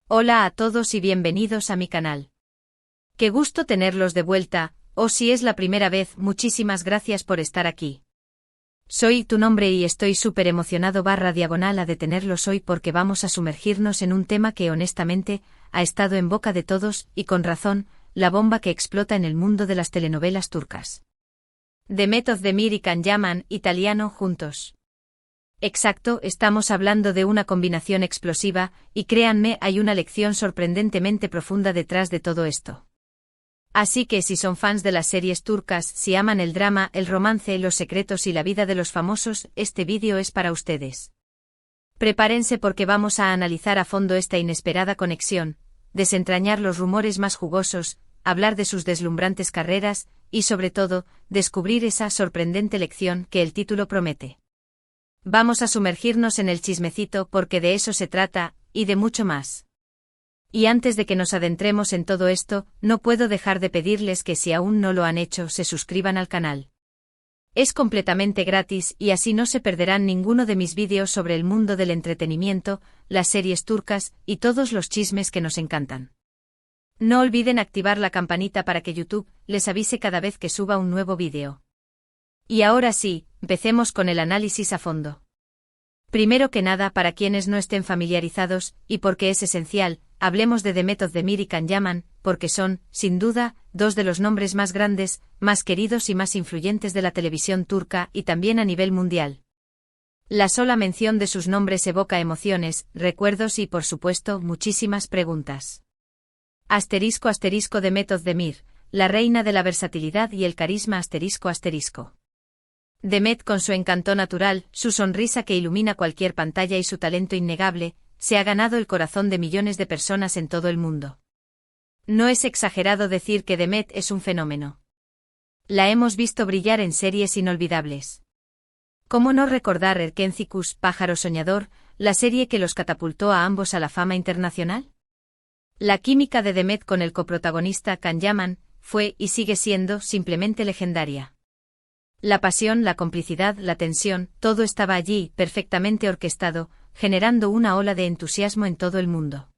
Hola a todos y bienvenidos a mi canal. Qué gusto tenerlos de vuelta, o si es la primera vez, muchísimas gracias por estar aquí. Soy tu nombre y estoy súper emocionado / a detenerlos hoy porque vamos a sumergirnos en un tema que honestamente ha estado en boca de todos, y con razón, la bomba que explota en el mundo de las telenovelas turcas. Demet Özdemir y Can Yaman, italiano, juntos. Exacto, estamos hablando de una combinación explosiva, y créanme, hay una lección sorprendentemente profunda detrás de todo esto. Así que si son fans de las series turcas, si aman el drama, el romance, los secretos y la vida de los famosos, este vídeo es para ustedes. Prepárense porque vamos a analizar a fondo esta inesperada conexión, desentrañar los rumores más jugosos, hablar de sus deslumbrantes carreras, y sobre todo, descubrir esa sorprendente lección que el título promete. Vamos a sumergirnos en el chismecito porque de eso se trata, y de mucho más. Y antes de que nos adentremos en todo esto, no puedo dejar de pedirles que si aún no lo han hecho, se suscriban al canal. Es completamente gratis y así no se perderán ninguno de mis vídeos sobre el mundo del entretenimiento, las series turcas y todos los chismes que nos encantan. No olviden activar la campanita para que YouTube les avise cada vez que suba un nuevo vídeo. Y ahora sí, empecemos con el análisis a fondo. Primero que nada, para quienes no estén familiarizados, y porque es esencial, hablemos de Demet Özdemir y Can Yaman, porque son, sin duda, dos de los nombres más grandes, más queridos y más influyentes de la televisión turca y también a nivel mundial. La sola mención de sus nombres evoca emociones, recuerdos y, por supuesto, muchísimas preguntas. *** Demet Özdemir, la reina de la versatilidad y el carisma ***. Demet, con su encanto natural, su sonrisa que ilumina cualquier pantalla y su talento innegable, se ha ganado el corazón de millones de personas en todo el mundo. No es exagerado decir que Demet es un fenómeno. La hemos visto brillar en series inolvidables. ¿Cómo no recordar Erkencikus, Pájaro Soñador, la serie que los catapultó a ambos a la fama internacional? La química de Demet con el coprotagonista Can Yaman fue, y sigue siendo, simplemente legendaria. La pasión, la complicidad, la tensión, todo estaba allí, perfectamente orquestado, generando una ola de entusiasmo en todo el mundo.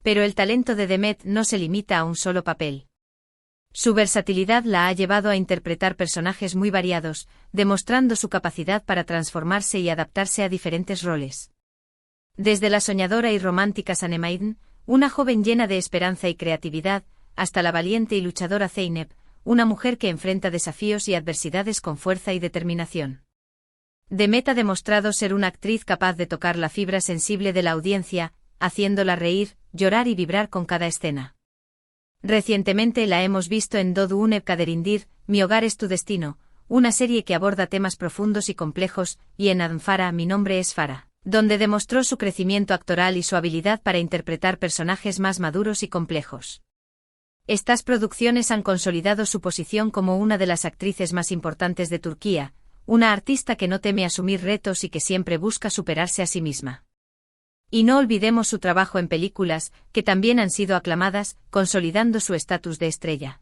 Pero el talento de Demet no se limita a un solo papel. Su versatilidad la ha llevado a interpretar personajes muy variados, demostrando su capacidad para transformarse y adaptarse a diferentes roles. Desde la soñadora y romántica Sanem, una joven llena de esperanza y creatividad, hasta la valiente y luchadora Zeynep, una mujer que enfrenta desafíos y adversidades con fuerza y determinación. Demet ha demostrado ser una actriz capaz de tocar la fibra sensible de la audiencia, haciéndola reír, llorar y vibrar con cada escena. Recientemente la hemos visto en Doğduğun Kaderindir, Mi hogar es tu destino, una serie que aborda temas profundos y complejos, y en Adnfara, Mi nombre es Farah, donde demostró su crecimiento actoral y su habilidad para interpretar personajes más maduros y complejos. Estas producciones han consolidado su posición como una de las actrices más importantes de Turquía, una artista que no teme asumir retos y que siempre busca superarse a sí misma. Y no olvidemos su trabajo en películas, que también han sido aclamadas, consolidando su estatus de estrella.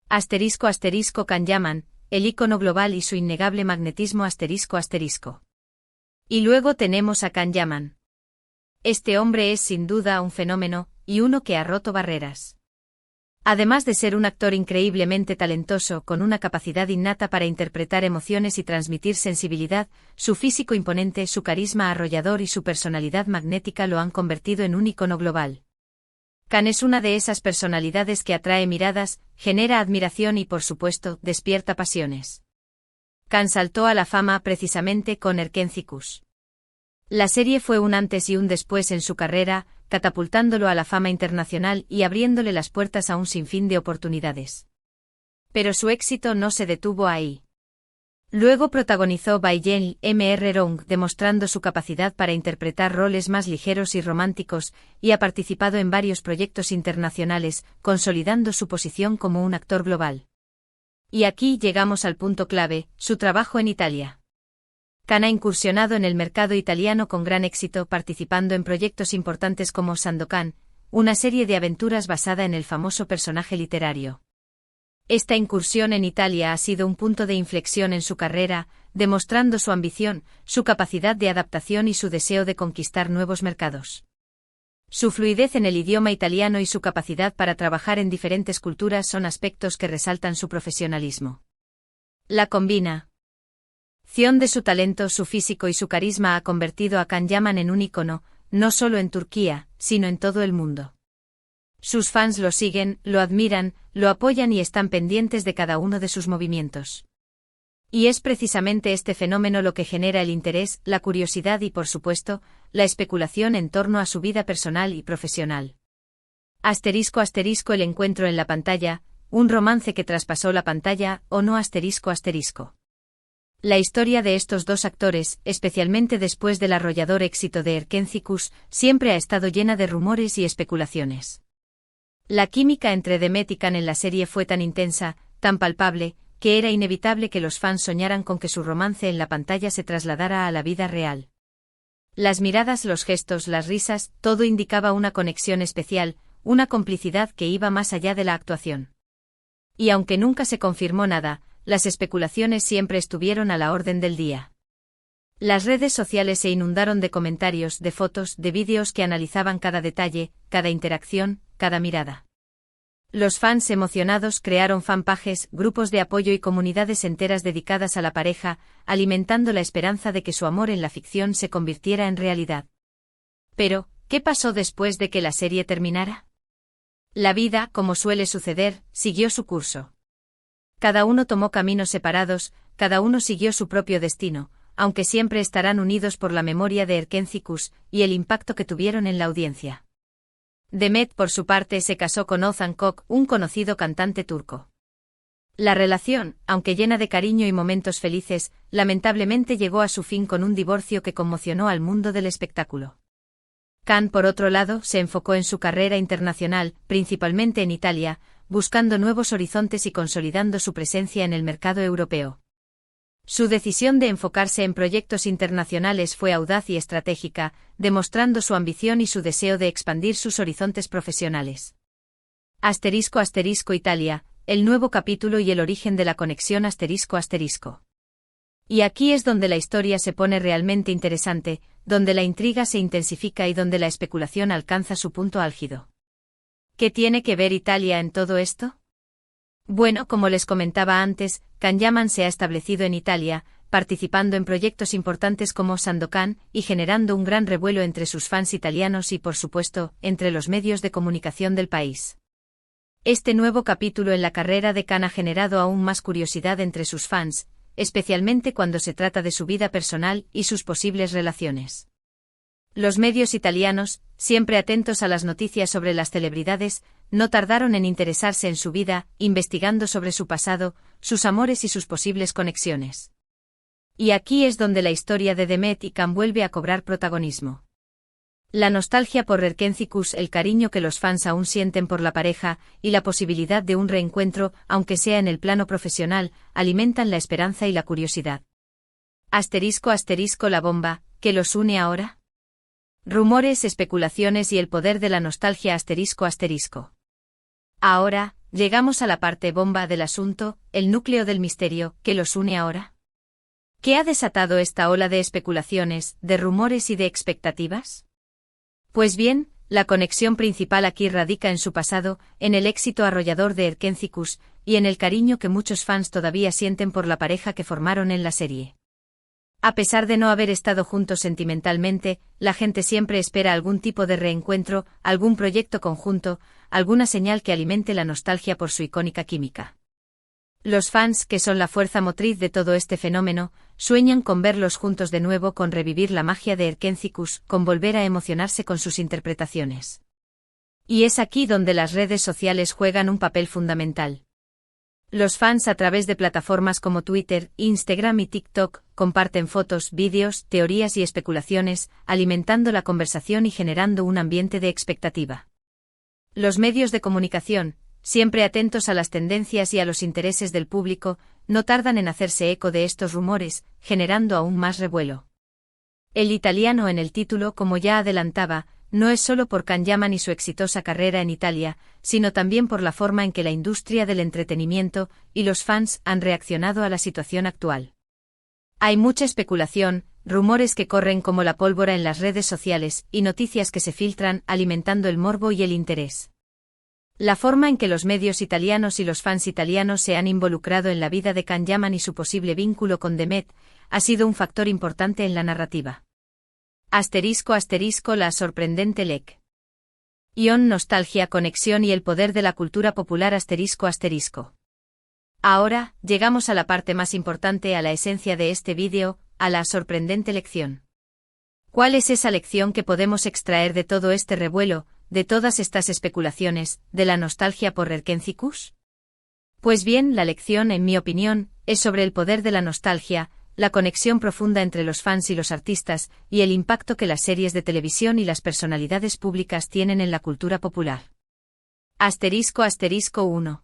*** Can Yaman, el ícono global y su innegable magnetismo ***. Y luego tenemos a Can Yaman. Este hombre es sin duda un fenómeno, y uno que ha roto barreras. Además de ser un actor increíblemente talentoso con una capacidad innata para interpretar emociones y transmitir sensibilidad, su físico imponente, su carisma arrollador y su personalidad magnética lo han convertido en un ícono global. Can es una de esas personalidades que atrae miradas, genera admiración y, por supuesto, despierta pasiones. Can saltó a la fama precisamente con Erkencikus. La serie fue un antes y un después en su carrera, catapultándolo a la fama internacional y abriéndole las puertas a un sinfín de oportunidades. Pero su éxito no se detuvo ahí. Luego protagonizó Bayel Mr. demostrando su capacidad para interpretar roles más ligeros y románticos, y ha participado en varios proyectos internacionales, consolidando su posición como un actor global. Y aquí llegamos al punto clave, su trabajo en Italia. Can ha incursionado en el mercado italiano con gran éxito, participando en proyectos importantes como Sandokan, una serie de aventuras basada en el famoso personaje literario. Esta incursión en Italia ha sido un punto de inflexión en su carrera, demostrando su ambición, su capacidad de adaptación y su deseo de conquistar nuevos mercados. Su fluidez en el idioma italiano y su capacidad para trabajar en diferentes culturas son aspectos que resaltan su profesionalismo. La combinación de su talento, su físico y su carisma ha convertido a Can Yaman en un ícono, no solo en Turquía, sino en todo el mundo. Sus fans lo siguen, lo admiran, lo apoyan y están pendientes de cada uno de sus movimientos. Y es precisamente este fenómeno lo que genera el interés, la curiosidad y, por supuesto, la especulación en torno a su vida personal y profesional. *** El encuentro en la pantalla, un romance que traspasó la pantalla, o no ***. La historia de estos dos actores, especialmente después del arrollador éxito de Erkenci Kuş, siempre ha estado llena de rumores y especulaciones. La química entre Demet y Can en la serie fue tan intensa, tan palpable, que era inevitable que los fans soñaran con que su romance en la pantalla se trasladara a la vida real. Las miradas, los gestos, las risas, todo indicaba una conexión especial, una complicidad que iba más allá de la actuación. Y aunque nunca se confirmó nada, las especulaciones siempre estuvieron a la orden del día. Las redes sociales se inundaron de comentarios, de fotos, de vídeos que analizaban cada detalle, cada interacción, cada mirada. Los fans emocionados crearon fanpages, grupos de apoyo y comunidades enteras dedicadas a la pareja, alimentando la esperanza de que su amor en la ficción se convirtiera en realidad. Pero, ¿qué pasó después de que la serie terminara? La vida, como suele suceder, siguió su curso. Cada uno tomó caminos separados, cada uno siguió su propio destino, aunque siempre estarán unidos por la memoria de Erkenci Kuş y el impacto que tuvieron en la audiencia. Demet, por su parte, se casó con Ozan Kök, un conocido cantante turco. La relación, aunque llena de cariño y momentos felices, lamentablemente llegó a su fin con un divorcio que conmocionó al mundo del espectáculo. Can, por otro lado, se enfocó en su carrera internacional, principalmente en Italia, buscando nuevos horizontes y consolidando su presencia en el mercado europeo. Su decisión de enfocarse en proyectos internacionales fue audaz y estratégica, demostrando su ambición y su deseo de expandir sus horizontes profesionales. *** Italia, el nuevo capítulo y el origen de la conexión ***. Y aquí es donde la historia se pone realmente interesante, donde la intriga se intensifica y donde la especulación alcanza su punto álgido. ¿Qué tiene que ver Italia en todo esto? Bueno, como les comentaba antes, Can Yaman se ha establecido en Italia, participando en proyectos importantes como Sandokan y generando un gran revuelo entre sus fans italianos y, por supuesto, entre los medios de comunicación del país. Este nuevo capítulo en la carrera de Can ha generado aún más curiosidad entre sus fans, especialmente cuando se trata de su vida personal y sus posibles relaciones. Los medios italianos, siempre atentos a las noticias sobre las celebridades, no tardaron en interesarse en su vida, investigando sobre su pasado, sus amores y sus posibles conexiones. Y aquí es donde la historia de Demet y Can vuelve a cobrar protagonismo. La nostalgia por Erkenci Kuş, el cariño que los fans aún sienten por la pareja, y la posibilidad de un reencuentro, aunque sea en el plano profesional, alimentan la esperanza y la curiosidad. *** La bomba, ¿qué los une ahora? Rumores, especulaciones y el poder de la nostalgia ***. Ahora, llegamos a la parte bomba del asunto, el núcleo del misterio, ¿qué los une ahora? ¿Qué ha desatado esta ola de especulaciones, de rumores y de expectativas? Pues bien, la conexión principal aquí radica en su pasado, en el éxito arrollador de Erkenci Kuş, y en el cariño que muchos fans todavía sienten por la pareja que formaron en la serie. A pesar de no haber estado juntos sentimentalmente, la gente siempre espera algún tipo de reencuentro, algún proyecto conjunto, alguna señal que alimente la nostalgia por su icónica química. Los fans, que son la fuerza motriz de todo este fenómeno, sueñan con verlos juntos de nuevo, con revivir la magia de Erkenci Kuş, con volver a emocionarse con sus interpretaciones. Y es aquí donde las redes sociales juegan un papel fundamental. Los fans, a través de plataformas como Twitter, Instagram y TikTok, comparten fotos, vídeos, teorías y especulaciones, alimentando la conversación y generando un ambiente de expectativa. Los medios de comunicación, siempre atentos a las tendencias y a los intereses del público, no tardan en hacerse eco de estos rumores, generando aún más revuelo. El italiano en el título, como ya adelantaba, no es solo por Can Yaman y su exitosa carrera en Italia, sino también por la forma en que la industria del entretenimiento y los fans han reaccionado a la situación actual. Hay mucha especulación, rumores que corren como la pólvora en las redes sociales y noticias que se filtran alimentando el morbo y el interés. La forma en que los medios italianos y los fans italianos se han involucrado en la vida de Can Yaman y su posible vínculo con Demet ha sido un factor importante en la narrativa. *** La sorprendente LEC. Ion nostalgia, conexión y el poder de la cultura popular ***. Ahora, llegamos a la parte más importante, a la esencia de este vídeo, a la sorprendente lección. ¿Cuál es esa lección que podemos extraer de todo este revuelo, de todas estas especulaciones, de la nostalgia por Erkencikus? Pues bien, la lección, en mi opinión, es sobre el poder de la nostalgia, la conexión profunda entre los fans y los artistas, y el impacto que las series de televisión y las personalidades públicas tienen en la cultura popular. ***1.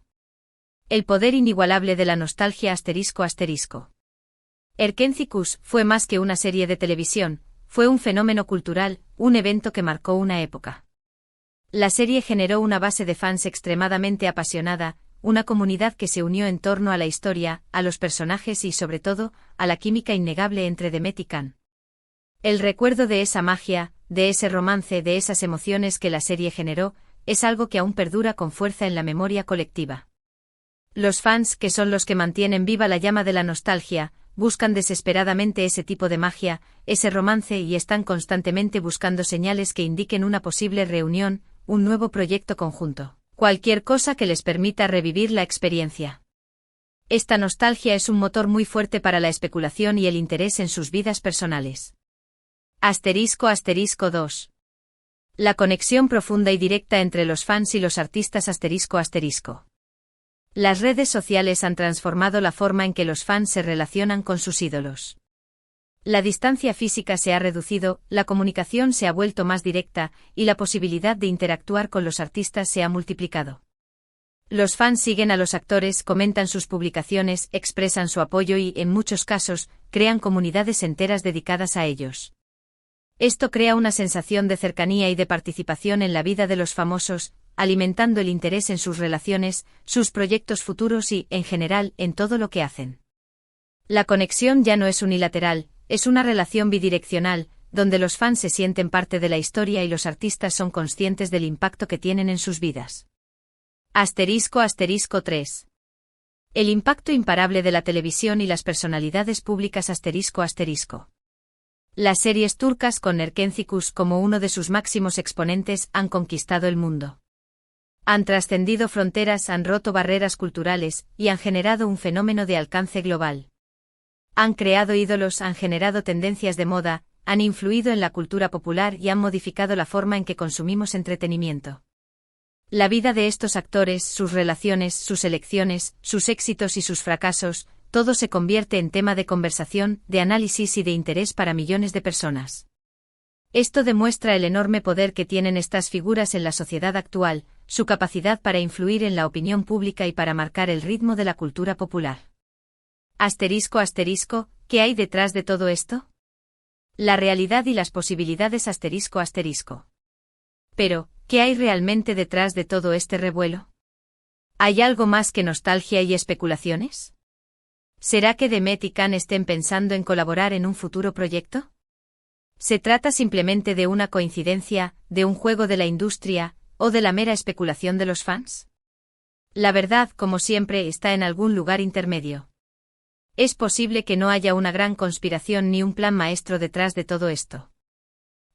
El poder inigualable de la nostalgia ***. Erkencikus fue más que una serie de televisión, fue un fenómeno cultural, un evento que marcó una época. La serie generó una base de fans extremadamente apasionada, una comunidad que se unió en torno a la historia, a los personajes y sobre todo, a la química innegable entre Demet y Can. El recuerdo de esa magia, de ese romance, de esas emociones que la serie generó, es algo que aún perdura con fuerza en la memoria colectiva. Los fans, que son los que mantienen viva la llama de la nostalgia, buscan desesperadamente ese tipo de magia, ese romance y están constantemente buscando señales que indiquen una posible reunión, un nuevo proyecto conjunto. Cualquier cosa que les permita revivir la experiencia. Esta nostalgia es un motor muy fuerte para la especulación y el interés en sus vidas personales. ***2. La conexión profunda y directa entre los fans y los artistas ***. Las redes sociales han transformado la forma en que los fans se relacionan con sus ídolos. La distancia física se ha reducido, la comunicación se ha vuelto más directa, y la posibilidad de interactuar con los artistas se ha multiplicado. Los fans siguen a los actores, comentan sus publicaciones, expresan su apoyo y, en muchos casos, crean comunidades enteras dedicadas a ellos. Esto crea una sensación de cercanía y de participación en la vida de los famosos, alimentando el interés en sus relaciones, sus proyectos futuros y, en general, en todo lo que hacen. La conexión ya no es unilateral, es una relación bidireccional, donde los fans se sienten parte de la historia y los artistas son conscientes del impacto que tienen en sus vidas. ***3. El impacto imparable de la televisión y las personalidades públicas ***. Las series turcas con Erkencikus como uno de sus máximos exponentes han conquistado el mundo. Han trascendido fronteras, han roto barreras culturales y han generado un fenómeno de alcance global. Han creado ídolos, han generado tendencias de moda, han influido en la cultura popular y han modificado la forma en que consumimos entretenimiento. La vida de estos actores, sus relaciones, sus elecciones, sus éxitos y sus fracasos, todo se convierte en tema de conversación, de análisis y de interés para millones de personas. Esto demuestra el enorme poder que tienen estas figuras en la sociedad actual, su capacidad para influir en la opinión pública y para marcar el ritmo de la cultura popular. ¿Qué hay detrás de todo esto? La realidad y las posibilidades ***. Pero, ¿qué hay realmente detrás de todo este revuelo? ¿Hay algo más que nostalgia y especulaciones? ¿Será que Demet y Can estén pensando en colaborar en un futuro proyecto? ¿Se trata simplemente de una coincidencia, de un juego de la industria, o de la mera especulación de los fans? La verdad, como siempre, está en algún lugar intermedio. Es posible que no haya una gran conspiración ni un plan maestro detrás de todo esto.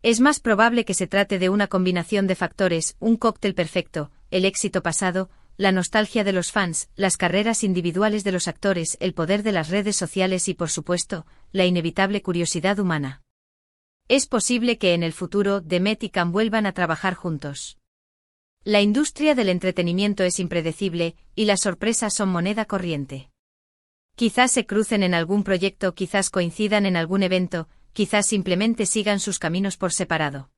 Es más probable que se trate de una combinación de factores, un cóctel perfecto, el éxito pasado, la nostalgia de los fans, las carreras individuales de los actores, el poder de las redes sociales y, por supuesto, la inevitable curiosidad humana. Es posible que en el futuro Demet y Can vuelvan a trabajar juntos. La industria del entretenimiento es impredecible, y las sorpresas son moneda corriente. Quizás se crucen en algún proyecto, quizás coincidan en algún evento, quizás simplemente sigan sus caminos por separado.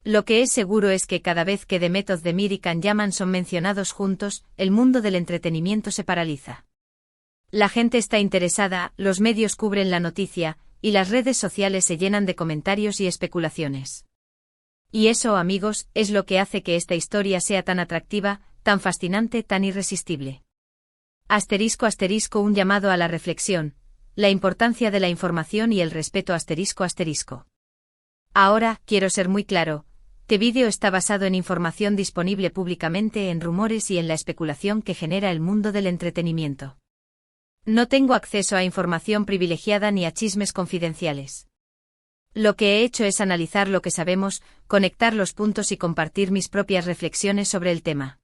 Lo que es seguro es que cada vez que Demet Özdemir y Can Yaman son mencionados juntos, el mundo del entretenimiento se paraliza. La gente está interesada, los medios cubren la noticia, y las redes sociales se llenan de comentarios y especulaciones. Y eso, amigos, es lo que hace que esta historia sea tan atractiva, tan fascinante, tan irresistible. ***, un llamado a la reflexión. la importancia de la información y el respeto ***. Ahora, quiero ser muy claro, este vídeo está basado en información disponible públicamente, en rumores y en la especulación que genera el mundo del entretenimiento. No tengo acceso a información privilegiada ni a chismes confidenciales. Lo que he hecho es analizar lo que sabemos, conectar los puntos y compartir mis propias reflexiones sobre el tema.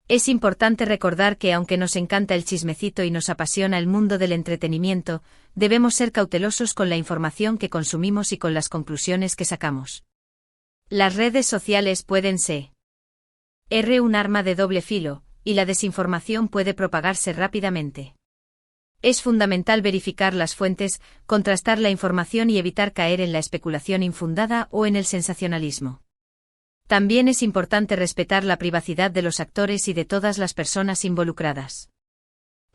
Es importante recordar que aunque nos encanta el chismecito y nos apasiona el mundo del entretenimiento, debemos ser cautelosos con la información que consumimos y con las conclusiones que sacamos. Las redes sociales pueden ser un arma de doble filo, y la desinformación puede propagarse rápidamente. Es fundamental verificar las fuentes, contrastar la información y evitar caer en la especulación infundada o en el sensacionalismo. También es importante respetar la privacidad de los actores y de todas las personas involucradas.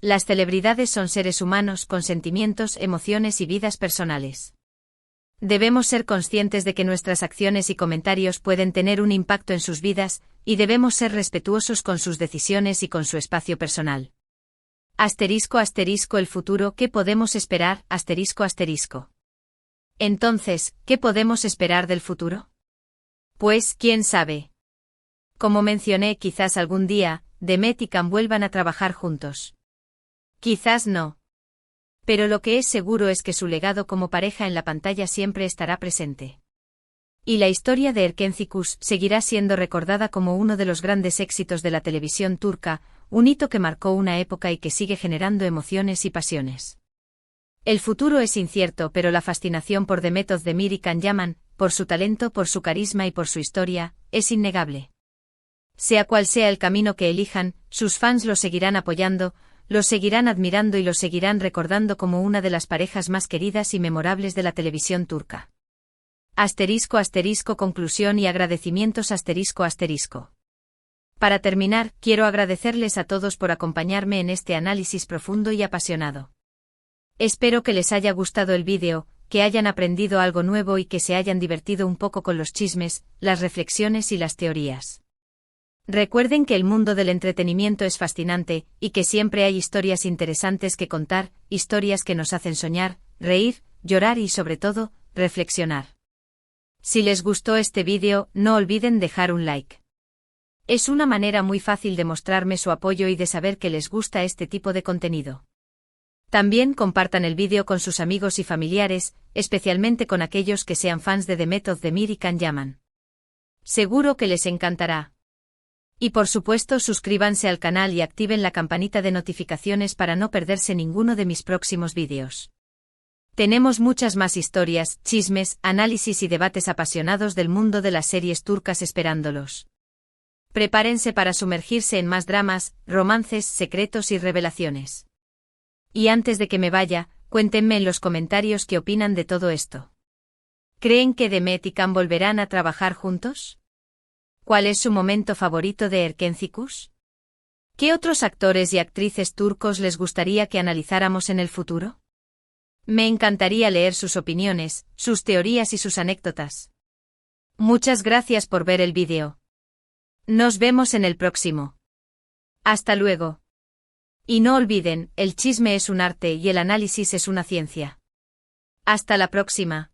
Las celebridades son seres humanos con sentimientos, emociones y vidas personales. Debemos ser conscientes de que nuestras acciones y comentarios pueden tener un impacto en sus vidas, y debemos ser respetuosos con sus decisiones y con su espacio personal. ***El futuro, ¿qué podemos esperar? Entonces, ¿qué podemos esperar del futuro? Pues, quién sabe. Como mencioné, quizás algún día, Demet y Can vuelvan a trabajar juntos. Quizás no. Pero lo que es seguro es que su legado como pareja en la pantalla siempre estará presente. Y la historia de Erkenci seguirá siendo recordada como uno de los grandes éxitos de la televisión turca, un hito que marcó una época y que sigue generando emociones y pasiones. El futuro es incierto, pero la fascinación por Demet Özdemir y Can Yaman, por su talento, por su carisma y por su historia, es innegable. Sea cual sea el camino que elijan, sus fans los seguirán apoyando, los seguirán admirando y los seguirán recordando como una de las parejas más queridas y memorables de la televisión turca. Conclusión y agradecimientos ***. Para terminar, quiero agradecerles a todos por acompañarme en este análisis profundo y apasionado. Espero que les haya gustado el vídeo, que hayan aprendido algo nuevo y que se hayan divertido un poco con los chismes, las reflexiones y las teorías. Recuerden que el mundo del entretenimiento es fascinante, y que siempre hay historias interesantes que contar, historias que nos hacen soñar, reír, llorar y sobre todo, reflexionar. Si les gustó este vídeo, no olviden dejar un like. Es una manera muy fácil de mostrarme su apoyo y de saber que les gusta este tipo de contenido. También compartan el vídeo con sus amigos y familiares, especialmente con aquellos que sean fans de Demet Özdemir y Can Yaman. Seguro que les encantará. Y por supuesto suscríbanse al canal y activen la campanita de notificaciones para no perderse ninguno de mis próximos vídeos. Tenemos muchas más historias, chismes, análisis y debates apasionados del mundo de las series turcas esperándolos. Prepárense para sumergirse en más dramas, romances, secretos y revelaciones. Y antes de que me vaya, cuéntenme en los comentarios qué opinan de todo esto. ¿Creen que Demet y Can volverán a trabajar juntos? ¿Cuál es su momento favorito de Erkenci? ¿Qué otros actores y actrices turcos les gustaría que analizáramos en el futuro? Me encantaría leer sus opiniones, sus teorías y sus anécdotas. Muchas gracias por ver el vídeo. Nos vemos en el próximo. Hasta luego. Y no olviden, el chisme es un arte y el análisis es una ciencia. Hasta la próxima.